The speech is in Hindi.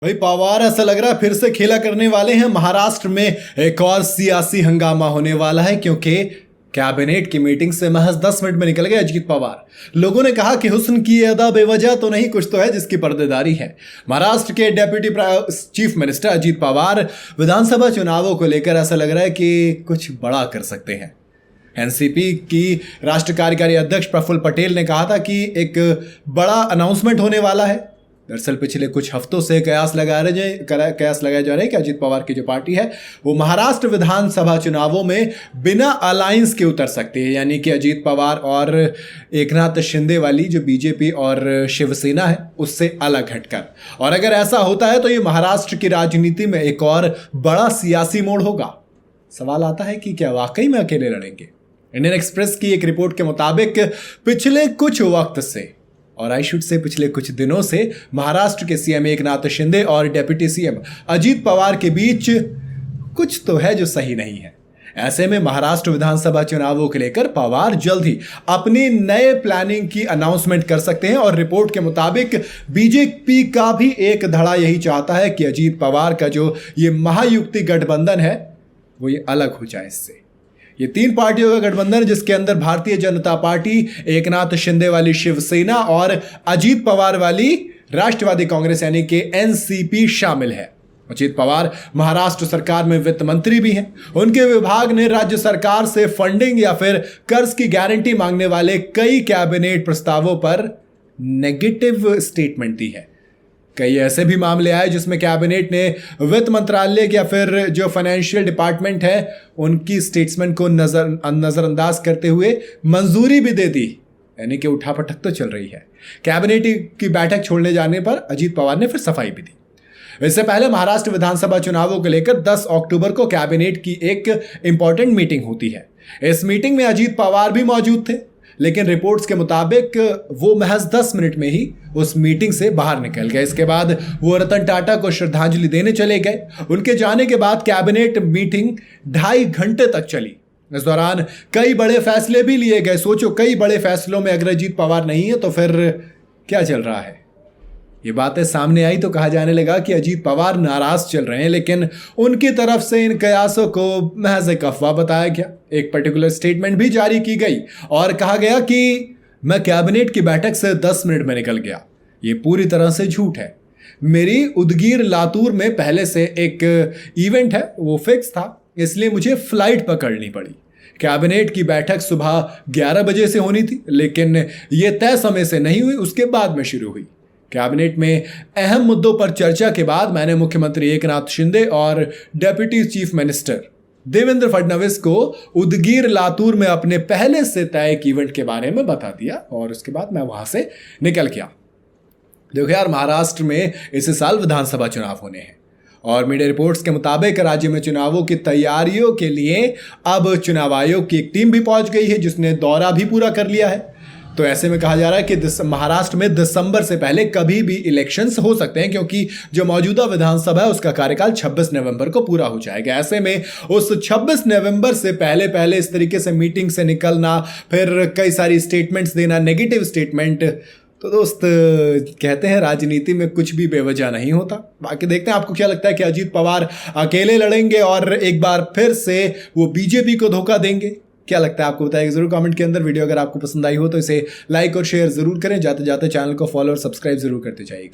भाई पवार ऐसा लग रहा है फिर से खेला करने वाले हैं। महाराष्ट्र में एक और सियासी हंगामा होने वाला है क्योंकि कैबिनेट की मीटिंग से महज 10 मिनट में निकल गए अजीत पवार। लोगों ने कहा कि हुस्न की अदा बेवजह तो नहीं, कुछ तो है जिसकी पर्देदारी है। महाराष्ट्र के deputy chief minister Ajit Pawar विधानसभा चुनावों को लेकर ऐसा लग रहा है कि कुछ बड़ा कर सकते हैं। एनसीपी की राष्ट्रीय कार्यकारी अध्यक्ष प्रफुल्ल पटेल ने कहा था कि एक बड़ा अनाउंसमेंट होने वाला है। दरअसल पिछले कुछ हफ्तों से कयास लगाए जा रहे हैं कि अजीत पवार की जो पार्टी है वो महाराष्ट्र विधानसभा चुनावों में बिना अलायंस के उतर सकती है, यानी कि अजीत पवार और एकनाथ शिंदे वाली जो बीजेपी और शिवसेना है उससे अलग हटकर। और अगर ऐसा होता है तो ये महाराष्ट्र की राजनीति में एक और बड़ा सियासी मोड़ होगा। सवाल आता है कि क्या वाकई में अकेले लड़ेंगे? इंडियन एक्सप्रेस की एक रिपोर्ट के मुताबिक पिछले कुछ वक्त से और पिछले कुछ दिनों से महाराष्ट्र के सीएम एकनाथ शिंदे और डेप्यूटी सीएम अजीत पवार के बीच कुछ तो है जो सही नहीं है। ऐसे में महाराष्ट्र विधानसभा चुनावों को लेकर पवार जल्द ही अपनी नए प्लानिंग की अनाउंसमेंट कर सकते हैं। और रिपोर्ट के मुताबिक बीजेपी का भी एक धड़ा यही चाहता है कि अजीत पवार का जो ये महायुक्ति गठबंधन है वो ये अलग हो जाए। इससे ये 3 पार्टियों का गठबंधन जिसके अंदर भारतीय जनता पार्टी, एकनाथ शिंदे वाली शिवसेना और अजीत पवार वाली राष्ट्रवादी कांग्रेस यानी कि एनसीपी शामिल है। अजीत पवार महाराष्ट्र सरकार में वित्त मंत्री भी हैं। उनके विभाग ने राज्य सरकार से फंडिंग या फिर कर्ज की गारंटी मांगने वाले कई कैबिनेट प्रस्तावों पर नेगेटिव स्टेटमेंट दी है। कई ऐसे भी मामले आए जिसमें कैबिनेट ने वित्त मंत्रालय या फिर जो फाइनेंशियल डिपार्टमेंट है उनकी स्टेटमेंट को नजरअंदाज करते हुए मंजूरी भी दे दी, यानी कि उठापटक तो चल रही है। कैबिनेट की बैठक छोड़ने जाने पर अजीत पवार ने फिर सफाई भी दी। इससे पहले महाराष्ट्र विधानसभा चुनावों को लेकर 10 अक्टूबर को कैबिनेट की एक इंपॉर्टेंट मीटिंग होती है। इस मीटिंग में अजीत पवार भी मौजूद थे, लेकिन रिपोर्ट्स के मुताबिक वो महज 10 मिनट में ही उस मीटिंग से बाहर निकल गए। इसके बाद वो रतन टाटा को श्रद्धांजलि देने चले गए। उनके जाने के बाद कैबिनेट मीटिंग 2.5 घंटे तक चली। इस दौरान कई बड़े फैसले भी लिए गए। सोचो, कई बड़े फैसलों में अगर अजीत पवार नहीं है तो फिर क्या चल रहा है? ये बातें सामने आई तो कहा जाने लगा कि अजीत पवार नाराज चल रहे हैं, लेकिन उनकी तरफ से इन कयासों को महज एक अफवाह बताया गया। एक पर्टिकुलर स्टेटमेंट भी जारी की गई और कहा गया कि मैं कैबिनेट की बैठक से 10 मिनट में निकल गया। ये पूरी तरह से झूठ है। मेरी उदगीर लातूर में पहले से एक इवेंट है, वो फिक्स था, इसलिए मुझे फ्लाइट पकड़नी पड़ी। कैबिनेट की बैठक सुबह 11 बजे से होनी थी, लेकिन ये तय समय से नहीं हुई, उसके बाद में शुरू हुई। कैबिनेट में अहम मुद्दों पर चर्चा के बाद मैंने मुख्यमंत्री एकनाथ शिंदे और deputy chief minister Devendra Fadnavis को उदगीर लातूर में अपने पहले से तय एक इवेंट के बारे में बता दिया और उसके बाद मैं वहां से निकल गया। देखो यार, महाराष्ट्र में इस साल विधानसभा चुनाव होने हैं और मीडिया रिपोर्ट्स के मुताबिक राज्य में चुनावों की तैयारियों के लिए अब चुनाव आयोग की एक टीम भी पहुंच गई है जिसने दौरा भी पूरा कर लिया है। तो ऐसे में कहा जा रहा है कि महाराष्ट्र में दिसंबर से पहले कभी भी इलेक्शंस हो सकते हैं, क्योंकि जो मौजूदा विधानसभा है उसका कार्यकाल 26 नवंबर को पूरा हो जाएगा। ऐसे में उस 26 नवंबर से पहले इस तरीके से मीटिंग से निकलना, फिर कई सारी स्टेटमेंट्स देना, नेगेटिव स्टेटमेंट, तो दोस्त कहते हैं राजनीति में कुछ भी बेवजह नहीं होता। बाकी देखते हैं आपको क्या लगता है कि अजीत पवार अकेले लड़ेंगे और एक बार फिर से वो बीजेपी को धोखा देंगे? क्या लगता है आपको? बताइए जरूर कमेंट के अंदर। वीडियो अगर आपको पसंद आई हो तो इसे लाइक और शेयर जरूर करें। जाते जाते चैनल को फॉलो और सब्सक्राइब जरूर करते जाइएगा।